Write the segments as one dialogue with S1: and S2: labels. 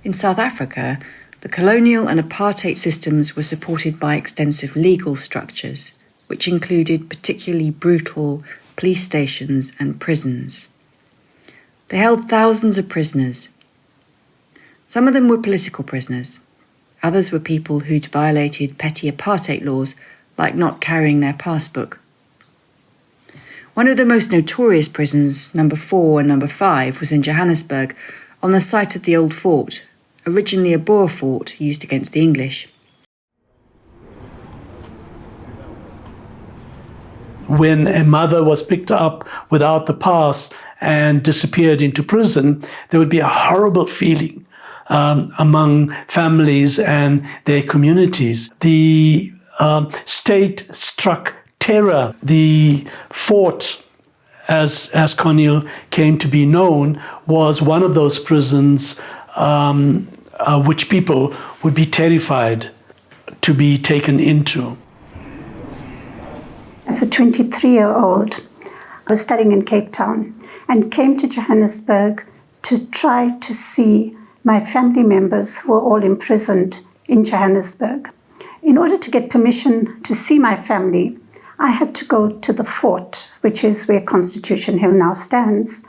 S1: In South Africa, the colonial and apartheid systems were supported by extensive legal structures, which included particularly brutal police stations and prisons. They held thousands of prisoners. Some of them were political prisoners. Others were people who'd violated petty apartheid laws, like not carrying their passbook. One of the most notorious prisons, number 4 and number 5, was in Johannesburg, on the site of the old fort, originally a Boer fort used against the English.
S2: When a mother was picked up without the pass and disappeared into prison, there would be a horrible feeling among families and their communities. The state struck terror. The fort, as Conil came to be known, was one of those prisons which people would be terrified to be taken into.
S3: As a 23-year-old, I was studying in Cape Town and came to Johannesburg to try to see my family members who were all imprisoned in Johannesburg. In order to get permission to see my family, I had to go to the fort, which is where Constitution Hill now stands.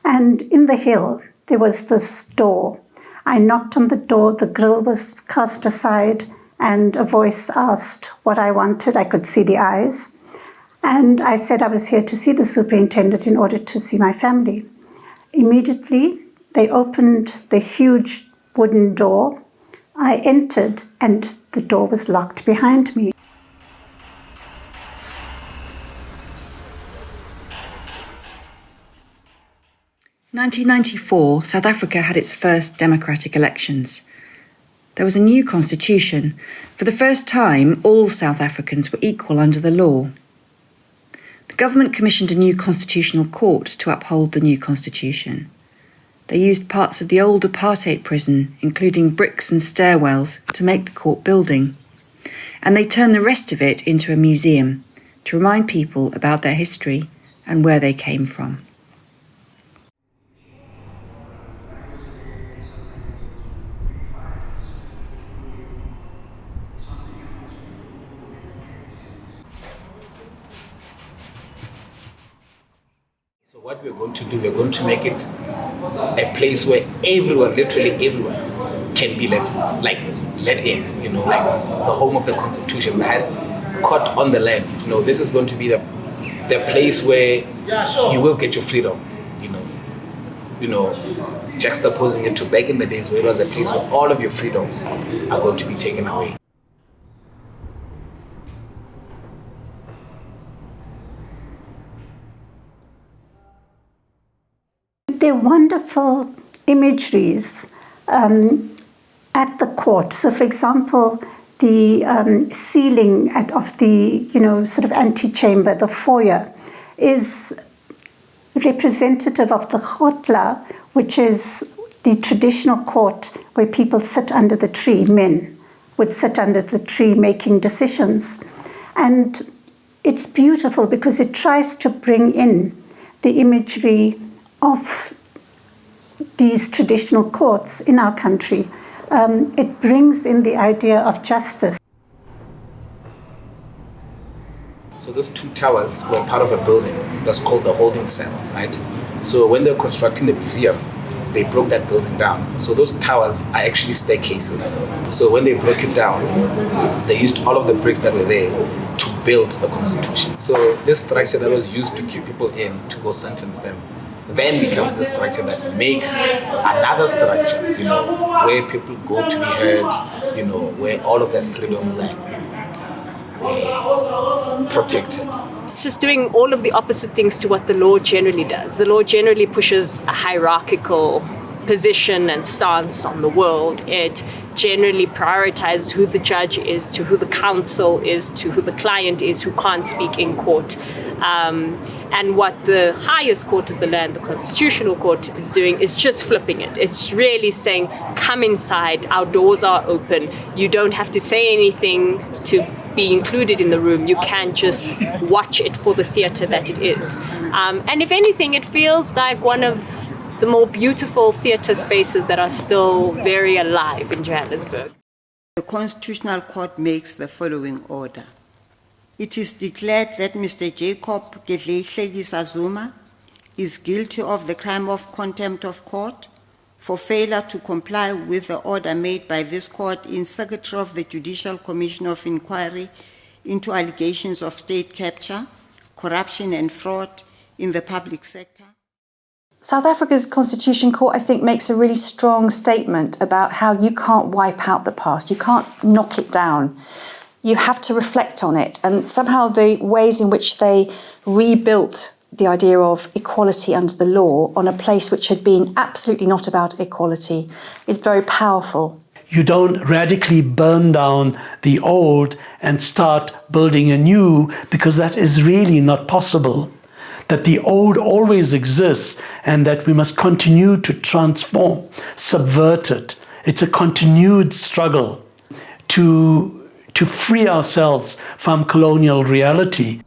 S3: And in the hill, there was this door. I knocked on the door, the grill was cast aside, and a voice asked what I wanted. I could see the eyes. And I said I was here to see the superintendent in order to see my family. Immediately, they opened the huge wooden door. I entered, and the door was locked behind me.
S1: In 1994, South Africa had its first democratic elections. There was a new constitution. For the first time, all South Africans were equal under the law. The government commissioned a new constitutional court to uphold the new constitution. They used parts of the old apartheid prison, including bricks and stairwells, to make the court building. And they turned the rest of it into a museum to remind people about their history and where they came from.
S4: So what we're going to do, we're going to make it a place where everyone, literally everyone, can be let in, like the home of the Constitution, the highest court on the land. This is going to be the place where you will get your freedom, juxtaposing it to back in the days where it was a place where all of your freedoms are going to be taken away.
S3: They're wonderful imageries at the court. So, for example, the ceiling of the sort of antechamber, the foyer, is representative of the khotla, which is the traditional court where people sit under the tree. Men would sit under the tree making decisions, and it's beautiful because it tries to bring in the imagery of these traditional courts in our country. It brings in the idea of justice.
S4: So those two towers were part of a building that's called the holding cell, right? So when they were constructing the museum, they broke that building down. So those towers are actually staircases. So when they broke it down, they used all of the bricks that were there to build the Constitution. So this structure that was used to keep people in, to go sentence them, then becomes the structure that makes another structure, where people go to be heard, where all of their freedoms are protected.
S5: It's just doing all of the opposite things to what the law generally does. The law generally pushes a hierarchical position and stance on the world. It generally prioritizes who the judge is, to who the counsel is, to who the client is, who can't speak in court. And what the highest court of the land, the Constitutional Court, is doing is just flipping it. It's really saying, come inside, our doors are open. You don't have to say anything to be included in the room. You can just watch it for the theatre that it is. And if anything, it feels like one of the more beautiful theatre spaces that are still very alive in Johannesburg.
S6: The Constitutional Court makes the following order. It is declared that Mr. Jacob Gedleyihlekisa Zuma is guilty of the crime of contempt of court for failure to comply with the order made by this court in Secretary of the Judicial Commission of Inquiry into allegations of state capture, corruption and fraud in the public sector.
S7: South Africa's Constitution Court, I think, makes a really strong statement about how you can't wipe out the past, you can't knock it down. You have to reflect on it. And somehow the ways in which they rebuilt the idea of equality under the law on a place which had been absolutely not about equality is very powerful.
S2: You don't radically burn down the old and start building anew, because that is really not possible. That the old always exists and that we must continue to transform, subvert it. It's a continued struggle to free ourselves from colonial reality.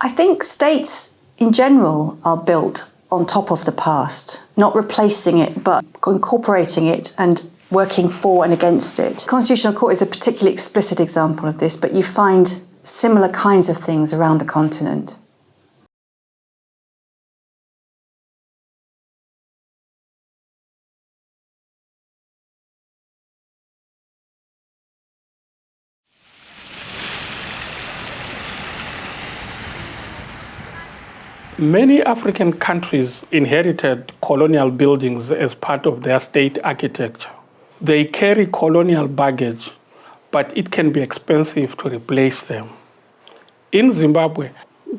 S7: I think states in general are built on top of the past, not replacing it, but incorporating it and working for and against it. The Constitutional Court is a particularly explicit example of this, but you find similar kinds of things around the continent.
S8: Many African countries inherited colonial buildings as part of their state architecture. They carry colonial baggage, but it can be expensive to replace them. In Zimbabwe,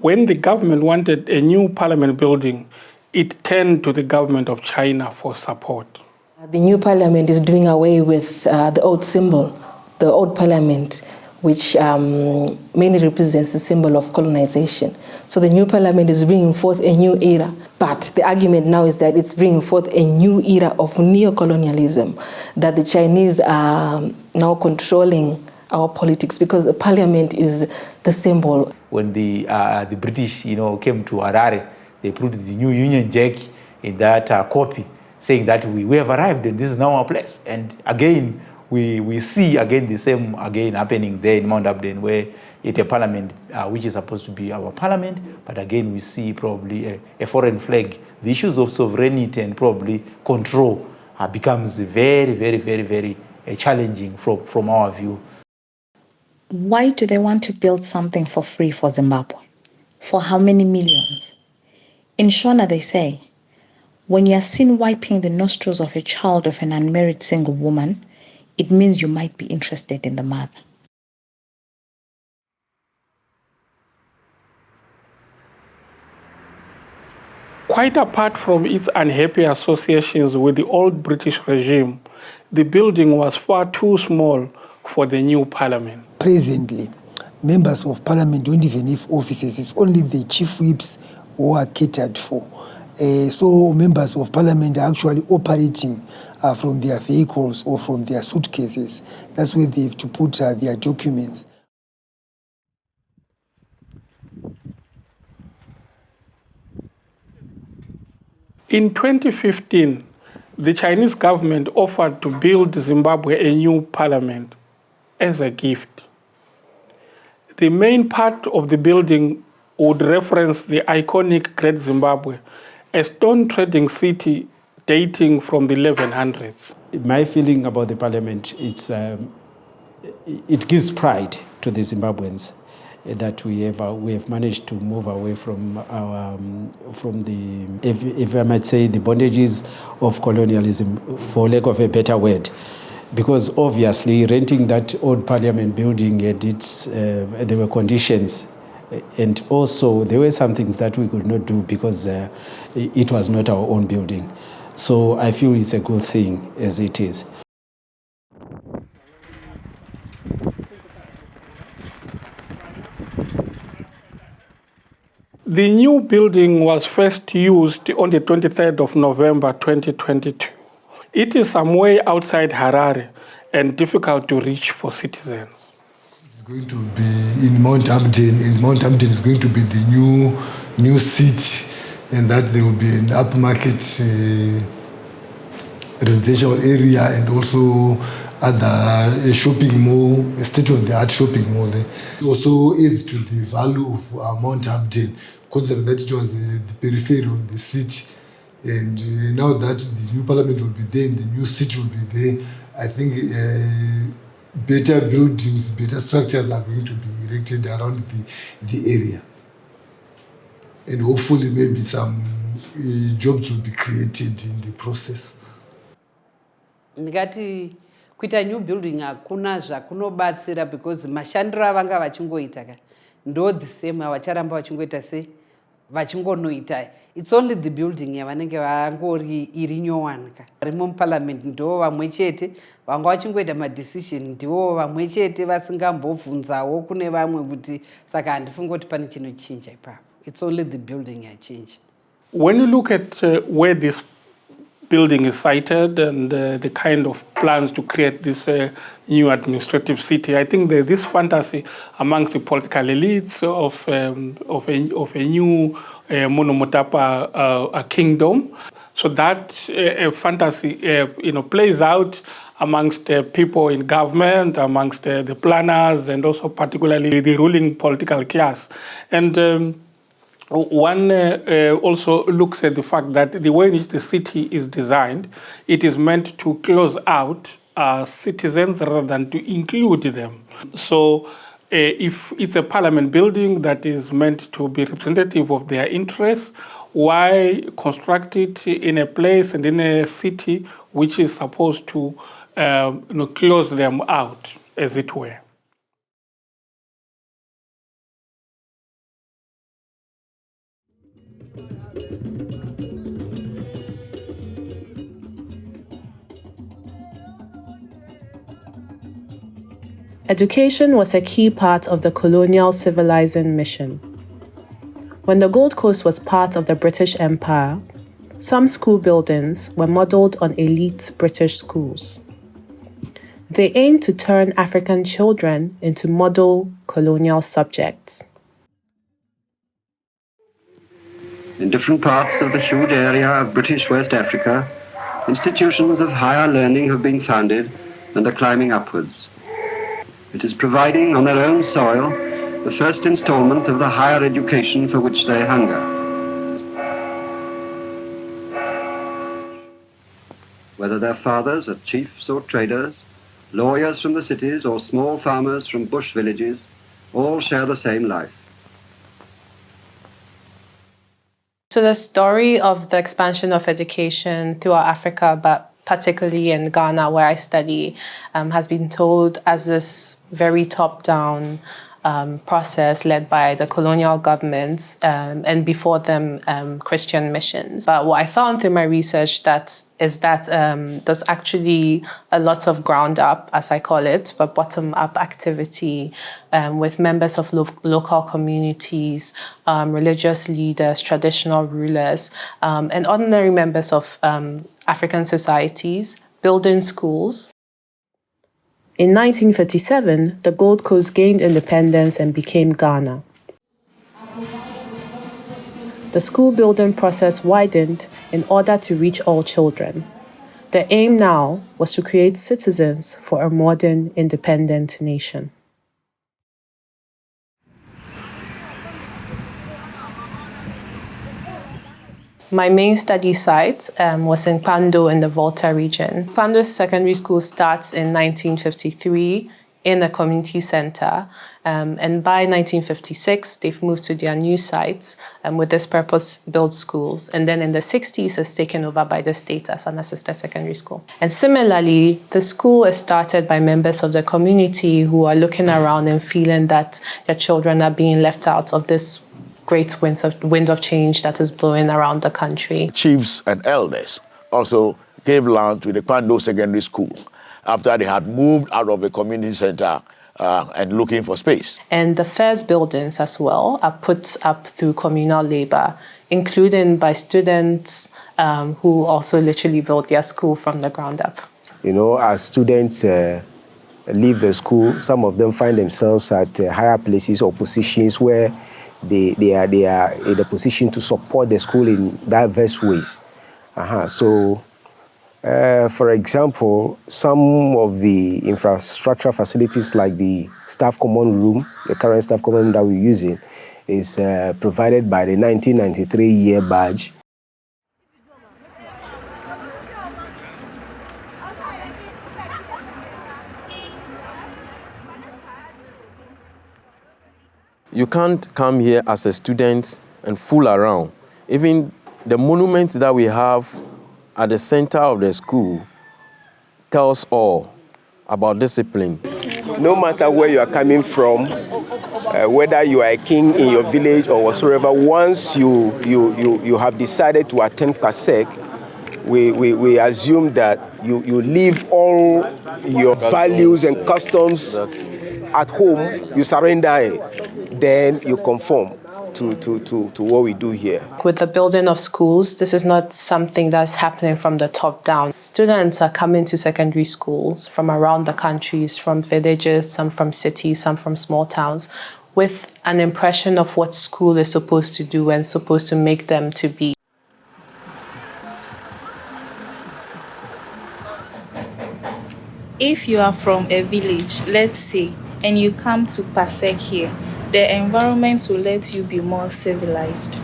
S8: when the government wanted a new parliament building, it turned to the government of China for support.
S9: The new parliament is doing away with the old symbol, the old parliament, which mainly represents the symbol of colonization. So the new parliament is bringing forth a new era. But the argument now is that it's bringing forth a new era of neocolonialism, that the Chinese are now controlling our politics because the parliament is the symbol.
S10: When the British, came to Harare, they put the new Union Jack in that copy, saying that we have arrived and this is now our place. And again, we see again the same happening there in Mount Abden, where it's a parliament which is supposed to be our parliament, but again we see probably a foreign flag. The issues of sovereignty and probably control becomes very, very, very, very challenging from our view.
S11: Why do they want to build something for free for Zimbabwe? For how many millions? In Shona they say, when you are seen wiping the nostrils of a child of an unmarried single woman, it means you might be interested in the mother.
S8: Quite apart from its unhappy associations with the old British regime, the building was far too small for the new parliament.
S12: Presently, members of parliament don't even have offices. It's only the chief whips who are catered for. So members of parliament are actually operating from their vehicles or from their suitcases. That's where they have to put their documents.
S8: In 2015, the Chinese government offered to build Zimbabwe a new parliament as a gift. The main part of the building would reference the iconic Great Zimbabwe, a stone trading city dating from the 1100s.
S13: My feeling about the parliament is it gives pride to the Zimbabweans that we have managed to move away from the, if I might say, the bondages of colonialism, for lack of a better word. Because obviously renting that old parliament building, there were conditions, and also there were some things that we could not do because it was not our own building. So I feel it's a good thing as it is.
S8: The new building was first used on the 23rd of November 2022. It is some way outside Harare and difficult to reach for citizens.
S14: It's going to be in Mount Abden. In Mount Abden is going to be the new seat and that there will be an upmarket residential area and also other shopping mall, a state-of-the-art shopping mall. It also adds to the value of Mount Hamden, considering that it was the periphery of the city. And now that the new parliament will be there and the new city will be there, I think better buildings, better structures are going to be erected around the area. And hopefully maybe some jobs will be created in the process.
S15: Ndikati kuita new building hakuna zvakunobatsira because mashandiro avanga vachingoita ndo the same avacharamba vachingoita se vachingonoita. It's only the building yavanenge vangori iri nyowani varimo muparliament ndo vamwe chete vanga vachingoita madecision ndivo vamwe chete vasingambobvunzawo kune vamwe kuti saka handifungi kuti pane chinochinja ipapo. It's only the building yachinja.
S8: When you look at where this building is sited and the kind of plans to create this new administrative city, I think there's this fantasy amongst the political elites of a new monomotapa kingdom. So that fantasy plays out amongst people in government, amongst the planners, and also particularly the ruling political class. And one also looks at the fact that the way in which the city is designed, it is meant to close out citizens rather than to include them. So if it's a parliament building that is meant to be representative of their interests, why construct it in a place and in a city which is supposed to close them out, as it were?
S16: Education was a key part of the colonial civilizing mission. When the Gold Coast was part of the British Empire, some school buildings were modelled on elite British schools. They aimed to turn African children into model colonial subjects.
S17: In different parts of the huge area of British West Africa, institutions of higher learning have been founded and are climbing upwards. It is providing on their own soil the first installment of the higher education for which they hunger. Whether their fathers are chiefs or traders, lawyers from the cities or small farmers from bush villages, all share the same life.
S16: So the story of the expansion of education throughout Africa, but particularly in Ghana, where I study, has been told as this very top-down process led by the colonial governments and before them Christian missions. But what I found through my research is that there's actually a lot of ground up, as I call it, but bottom up activity with members of local communities, religious leaders, traditional rulers, and ordinary members of African societies, building schools. In 1957, the Gold Coast gained independence and became Ghana. The school building process widened in order to reach all children. The aim now was to create citizens for a modern, independent nation. My main study site was in Pando in the Volta region. Pando Secondary School starts in 1953 in a community center. And by 1956, they've moved to their new sites with this purpose-built schools. And then in the 60s, it's taken over by the state as an assisted secondary school. And similarly, the school is started by members of the community who are looking around and feeling that their children are being left out of this great wind of change that is blowing around the country.
S18: Chiefs and elders also gave land to the Pando Secondary School after they had moved out of the community center and looking for space.
S16: And the first buildings as well are put up through communal labor, including by students who also literally built their school from the ground up.
S19: You know, as students leave the school, some of them find themselves at higher places or positions where they are in a position to support the school in diverse ways. So, for example, some of the infrastructure facilities like the staff common room, the current staff common room that we're using, is provided by the 1993 year badge.
S20: You can't come here as a student and fool around. Even the monuments that we have at the center of the school tells all about discipline.
S19: No matter where you are coming from, whether you are a king in your village or whatsoever, once you have decided to attend PASEC, we assume that you leave all your values and customs at home, you surrender it, then you conform to what we do here.
S16: With the building of schools, this is not something that's happening from the top down. Students are coming to secondary schools from around the countries, from villages, some from cities, some from small towns, with an impression of what school is supposed to do and supposed to make them to be.
S21: If you are from a village, let's say, and you come to PASEC here, the environment will let you be more civilized.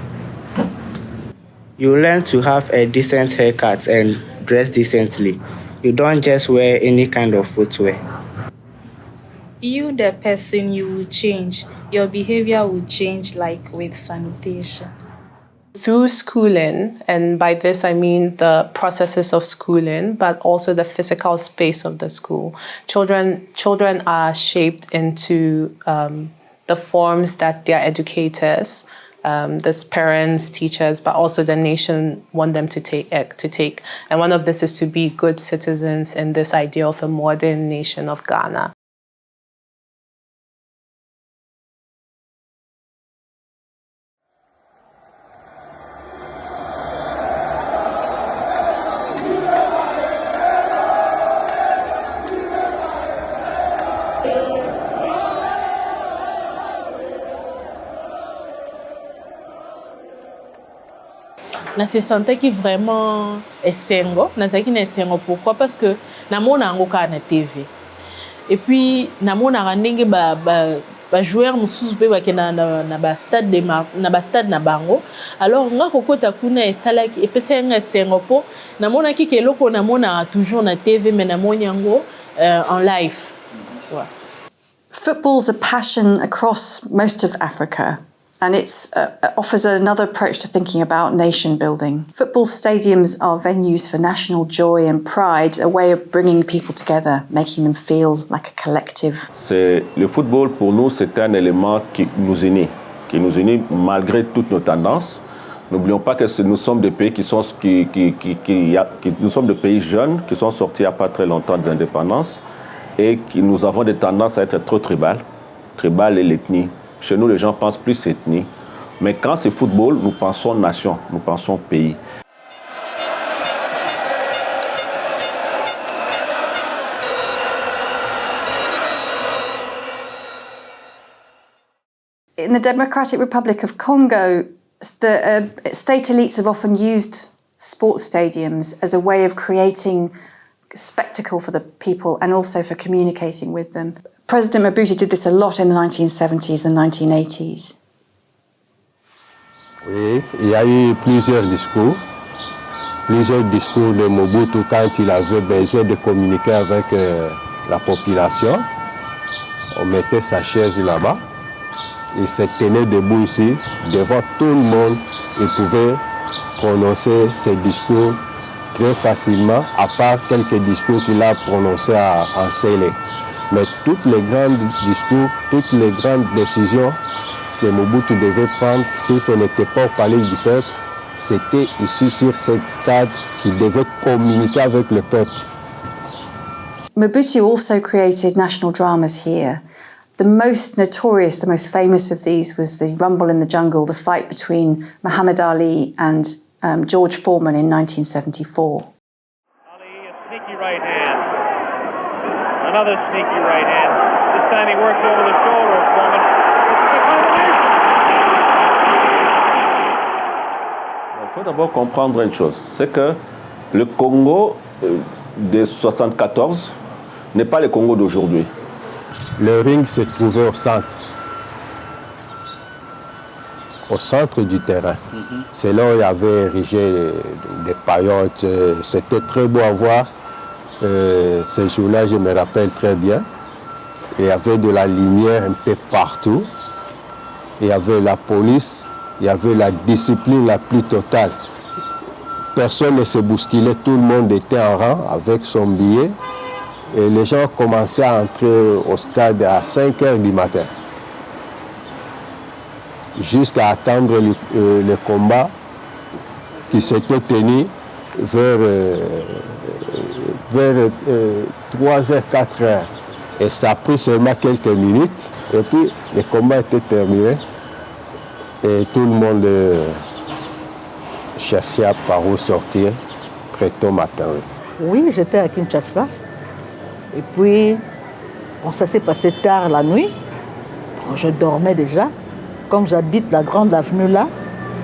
S22: You learn to have a decent haircut and dress decently. You don't just wear any kind of footwear.
S21: You, the person, you will change. Your behavior will change, like with sanitation.
S16: Through schooling, and by this I mean the processes of schooling, but also the physical space of the school, children are shaped into the forms that their educators, there's parents, teachers, but also the nation want them to take. And one of this is to be good citizens in this idea of a modern nation of Ghana.
S23: Na se sentais qui vraiment esengo, na zaki na esengo pourquoi? Parce que na mona yango ka na TV. Et puis na mona ndenge ba joueur mususu pe ba kena na ba stade na bango. Alors nga kokota kuna esalaki epesa nga esengo po na mona ki keloko na mona toujours na TV mais na mona yango en live. Ouais.
S7: Football's a passion across most of Africa. And it offers another approach to thinking about nation building. Football stadiums are venues for national joy and pride, a way of bringing people together, making them feel like a collective.
S24: Le football, pour nous, c'est un élément qui nous unit malgré toutes nos tendances. N'oublions pas que nous sommes des pays nous sommes des pays jeunes qui sont sortis il n'y a pas très longtemps des indépendances et nous avons des tendances à être trop tribal et l'ethnie. Chez nous, les gens pensent plus ethnie. Mais quand c'est football, nous pensons nation, nous pensons pays.
S7: In the Democratic Republic of Congo, the state elites have often used sports stadiums as a way of creating spectacle for the people and also for communicating with them. President Mobutu did this a lot in the 1970s and 1980s.
S19: Oui, il y a eu plusieurs discours de Mobutu quand il avait besoin de communiquer avec la population. On mettait sa chaise là-bas, il se tenait debout ici, devant tout le monde, il pouvait prononcer ses discours très facilement, à part quelques discours qu'il a prononcés en scellé. Mais toutes les grands discours, toutes les grandes décisions que Mobutu devait prendre, si ce n'était pas au palais du peuple, c'était ici sur cette stade qu'il devait communiquer avec le peuple.
S7: Mobutu also created national dramas here. The most notorious, the most famous of these was the Rumble in the Jungle, the fight between Muhammad Ali and George Foreman in 1974.
S25: Sneaky right hand. Another sneaky right hand. This time he works over the shoulder of Foreman. This is a combination.
S24: faut d'abord comprendre une chose, c'est que le Congo de 1974 n'est pas le Congo d'aujourd'hui.
S19: Le ring se trouvait au centre du terrain. C'est là où il y avait érigé des paillotes. C'était très beau à voir. Ce jour-là, je me rappelle très bien. Il y avait de la lumière un peu partout. Il y avait la police. Il y avait la discipline la plus totale. Personne ne se bousculait. Tout le monde était en rang avec son billet. Et les gens commençaient à entrer au stade à 5 heures du matin. Jusqu'à attendre le combat qui s'était tenu vers 3h, 4h. Et ça a pris seulement quelques minutes. Et puis, le combat était terminé. Et tout le monde cherchait par où sortir très tôt matin.
S1: Oui, j'étais à Kinshasa. Et puis, ça s'est passé tard la nuit. Bon, je dormais déjà. Comme j'habite la grande avenue là,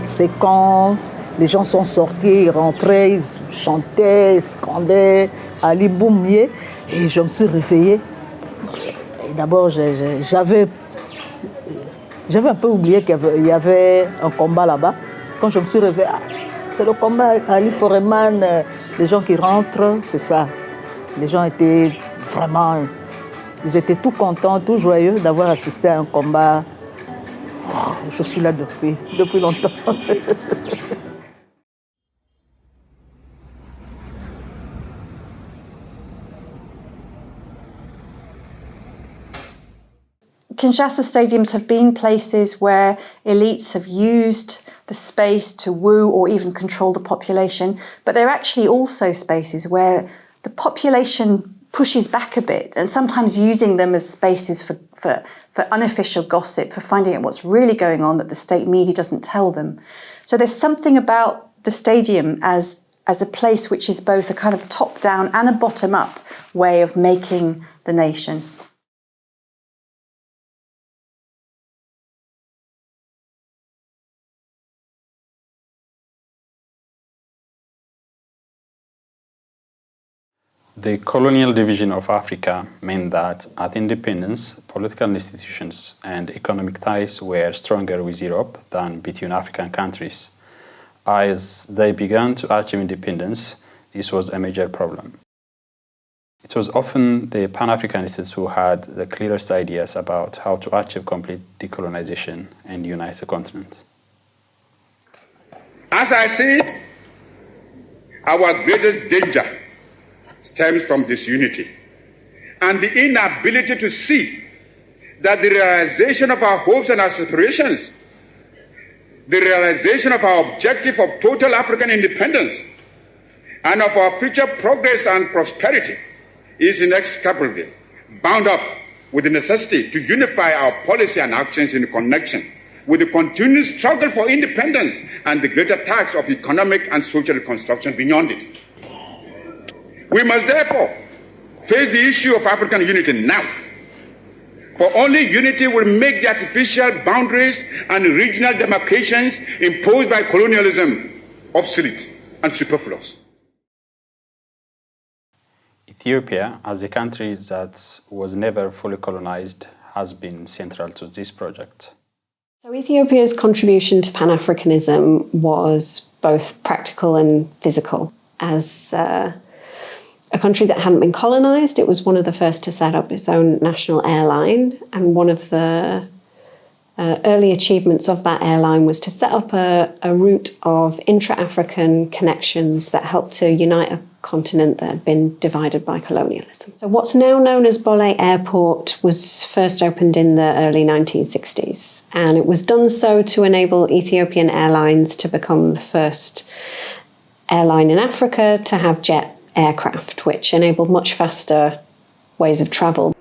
S1: c'est quand les gens sont sortis, ils rentraient, ils chantaient, ils scandaient, Ali Boumie, et je me suis réveillée. Et d'abord, j'avais un peu oublié qu'il y avait un combat là-bas. Quand je me suis réveillée, c'est le combat Ali Foreman, les gens qui rentrent, c'est ça. Les gens étaient vraiment, ils étaient tout contents, tout joyeux d'avoir assisté à un combat. Je suis là depuis longtemps.
S7: Kinshasa stadiums have been places where elites have used the space to woo or even control the population, but they're actually also spaces where the population pushes back a bit, and sometimes using them as spaces for unofficial gossip, for finding out what's really going on that the state media doesn't tell them. So there's something about the stadium as a place which is both a kind of top-down and a bottom-up way of making the nation.
S3: The colonial division of Africa meant that at independence, political institutions and economic ties were stronger with Europe than between African countries. As they began to achieve independence, this was a major problem. It was often the Pan-Africanists who had the clearest ideas about how to achieve complete decolonization and unite the continent.
S4: As I see it, our greatest danger stems from disunity and the inability to see that the realization of our hopes and aspirations, the realization of our objective of total African independence and of our future progress and prosperity is inextricably bound up with the necessity to unify our policy and actions in connection with the continued struggle for independence and the greater task of economic and social reconstruction beyond it. We must therefore face the issue of African unity now, for only unity will make the artificial boundaries and regional demarcations imposed by colonialism obsolete and superfluous.
S3: Ethiopia, as a country that was never fully colonized, has been central to this project.
S5: So Ethiopia's contribution to Pan-Africanism was both practical and physical. As a country that hadn't been colonized, it was one of the first to set up its own national airline, and one of the early achievements of that airline was to set up a route of intra-African connections that helped to unite a continent that had been divided by colonialism. So what's now known as Bole Airport was first opened in the early 1960s, and it was done so to enable Ethiopian Airlines to become the first airline in Africa to have jet aircraft, which enabled much faster ways of travel.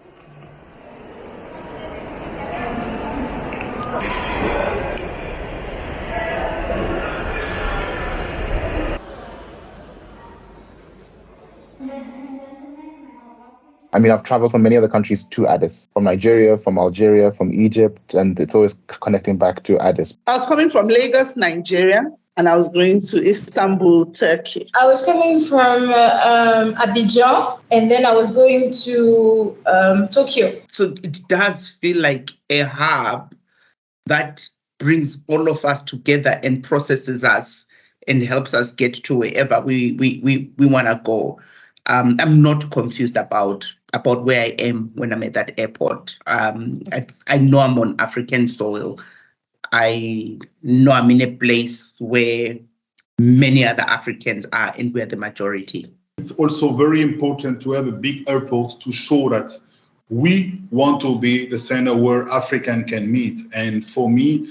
S6: I mean, I've traveled from many other countries to Addis, from Nigeria, from Algeria, from Egypt, and it's always connecting back to Addis.
S26: I was coming from Lagos, Nigeria,
S2: and I was going to Istanbul, Turkey.
S9: I was coming from Abidjan, and then I was going to Tokyo.
S22: So it does feel like a hub that brings all of us together and processes us and helps us get to wherever we want to go. I'm not confused about where I am when I'm at that airport. I know I'm on African soil. I know I'm in a place where many other Africans are, and we're the majority.
S10: It's also very important to have a big airport to show that we want to be the center where African can meet. And for me,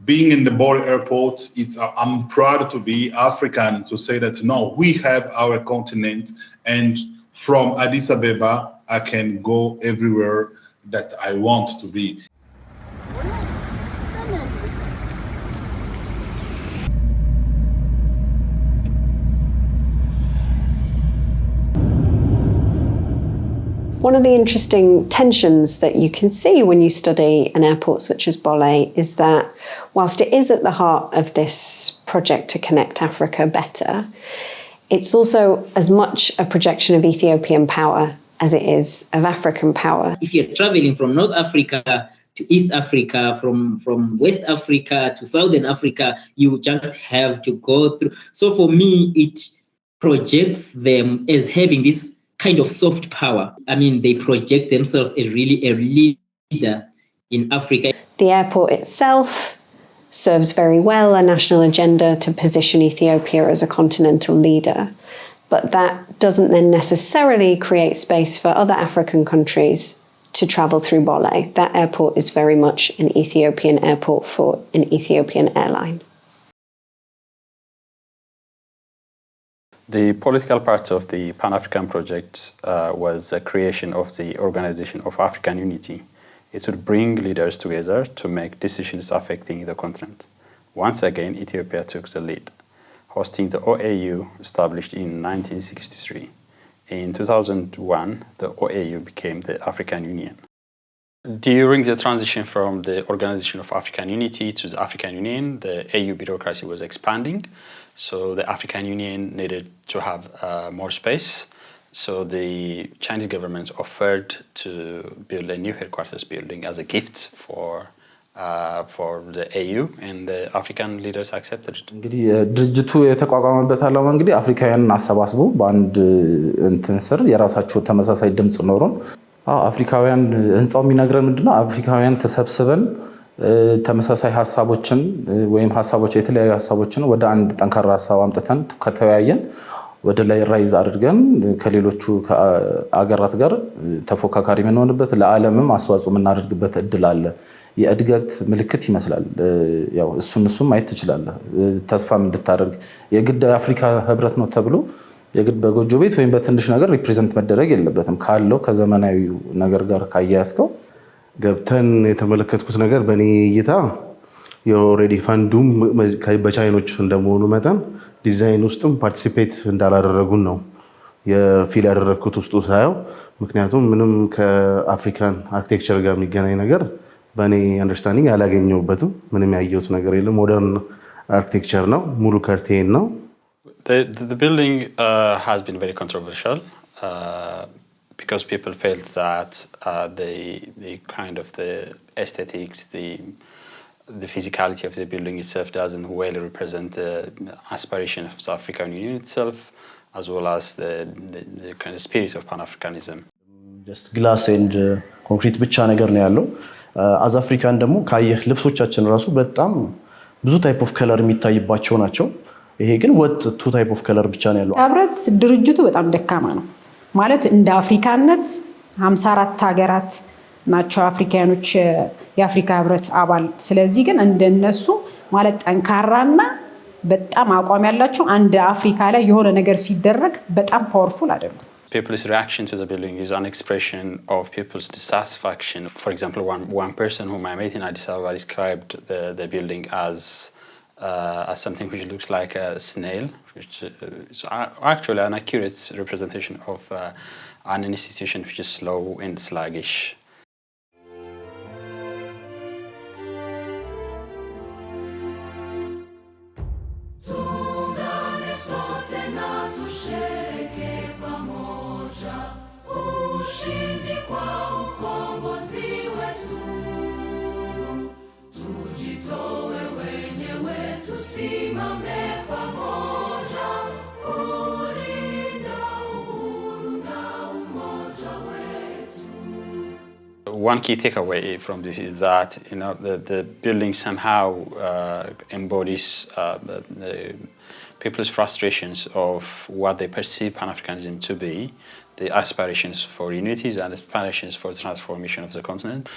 S10: being in the Bole airport, I'm proud to be African, to say that, no, we have our continent, and from Addis Ababa, I can go everywhere that I want to be.
S5: One of the interesting tensions that you can see when you study an airport such as Bole is that whilst it is at the heart of this project to connect Africa better, it's also as much a projection of Ethiopian power as it is of African power.
S11: If you're traveling from North Africa to East Africa, from West Africa to Southern Africa, you just have to go through. So for me, it projects them as having this kind of soft power. I mean, they project themselves as really a leader in Africa.
S5: The airport itself serves very well a national agenda to position Ethiopia as a continental leader, but that doesn't then necessarily create space for other African countries to travel through Bole. That airport is very much an Ethiopian airport for an Ethiopian airline.
S3: The political part of the Pan-African project was the creation of the Organization of African Unity. It would bring leaders together to make decisions affecting the continent. Once again, Ethiopia took the lead, hosting the OAU established in 1963. In 2001, the OAU became the African Union. During the transition from the Organization of African Unity to the African Union, the AU bureaucracy was expanding. So the African Union needed to have more space. So the Chinese government offered to build a new headquarters building as a gift for the AU, and the African leaders accepted it.
S12: እንግዲህ ድርጅቱ የተቋቋመበት ዓላማ እንግዲህ አፍሪካውያንን አሰባስቦ በአንድ እንትን ስር የራሳቸው ተመሳሳይ ድምጽ ኖሮን አፍሪካውያን ህንጻው የሚነግረን ምንድነው አፍሪካውያን ተሰብስበን ተመሳሳይ ሐሳቦችን ወይም ሐሳቦች የተለያዩ ሐሳቦችን ወደ አንድ ጠንካራ ሐሳብ አምጥተን ከተወያየን ወደ ላይ ራይዝ አድርገን ከሌሎቹ አገራት ጋር ተፎካካሪ የምንሆንበት ለዓለምም አስተዋጽኦ የምናደርግበት እድል አለ። የእድገት ምልክት ይመስላል። ያው እሱን ማየት ትችላለህ። ተስፋም እንድታደርግ የግድ አፍሪካ ህብረት ነው ተብሎ የግድ በጎጆ ቤት ወይም በትንሽ ነገር ሪፕሬዘንት መደረግ የለበትም። ካለው ከዘመናዊ ነገር ጋር ካያያዝከው
S26: ገብተን የተመለከትኩት ነገር በእኔ እይታ የኦልሬዲ ፈንዱም በቻይኖች እንደመሆኑ መጠን ዲዛይን ውስጥም ፓርቲሲፔት እንዳላደረጉን ነው የፊል ያደረግኩት ውስጡ ሳየው። ምክንያቱም ምንም ከአፍሪካን አርኪቴክቸር ጋር የሚገናኝ ነገር በእኔ አንደርስታንዲንግ ያላገኘሁበትም ምንም ያየሁት ነገር የለም። ሞደርን አርኪቴክቸር ነው፣ ሙሉ ከርቴን ነው።
S3: The building has been very controversial because people felt that the kind of the aesthetics, the physicality of the building itself doesn't well represent the aspiration of the African Union itself, as well as the kind of spirit of Pan-Africanism.
S27: Just glass and concrete ብቻ ነገር ነው ያለው። አዝ አፍሪካን ደግሞ ካየህ ልብሶቻችን ራሱ በጣም ብዙ ታይፕ ኦፍ ከለር የሚታይባቸው ናቸው። ይሄ ግን ወጥ ቱ ታይፕ ኦፍ ከለር ብቻ ነው ያለው።
S28: ህብረት ድርጅቱ በጣም ደካማ ነው ማለት እንደ አፍሪካነት 54 ሀገራት ናቸው አፍሪካኖች የአፍሪካ ህብረት አባል። ስለዚህ ግን እንደነሱ ማለት ጠንካራና በጣም አቋም ያላቸው አንድ አፍሪካ ላይ የሆነ ነገር ሲደረግ በጣም ፓወርፉል አይደሉም።
S3: People's reaction to the building is an expression of people's dissatisfaction. For example, one person whom I met in Addis Ababa described the building as something which looks like a snail, which is actually an accurate representation of an institution which is slow and sluggish. one key takeaway from this is that the building somehow embodies the people's frustrations of what they perceive Pan-Africanism to be, the aspirations for unities and aspirations for the transformation of the continent,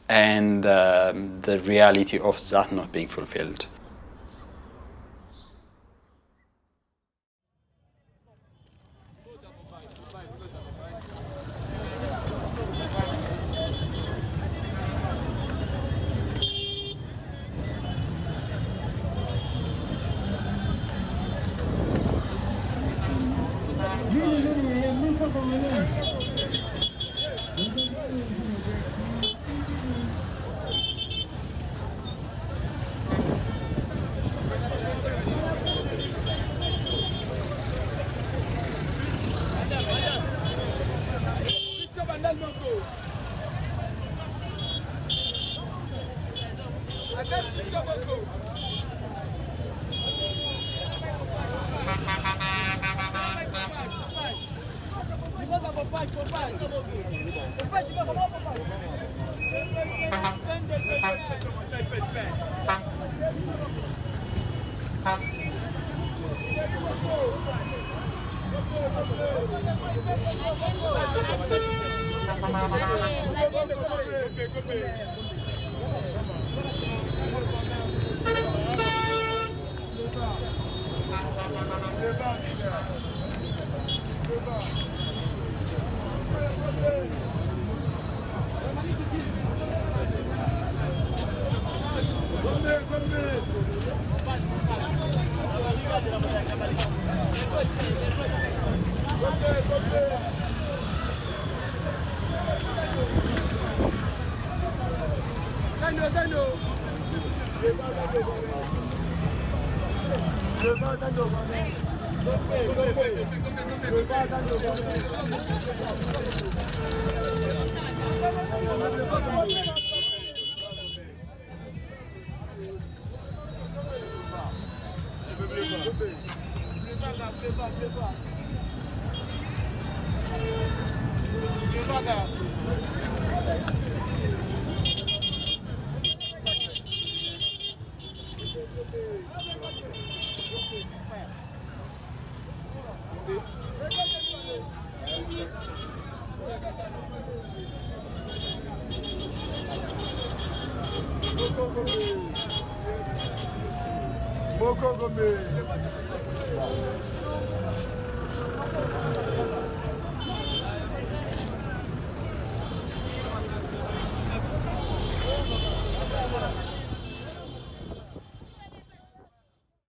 S3: and the reality of that not being fulfilled.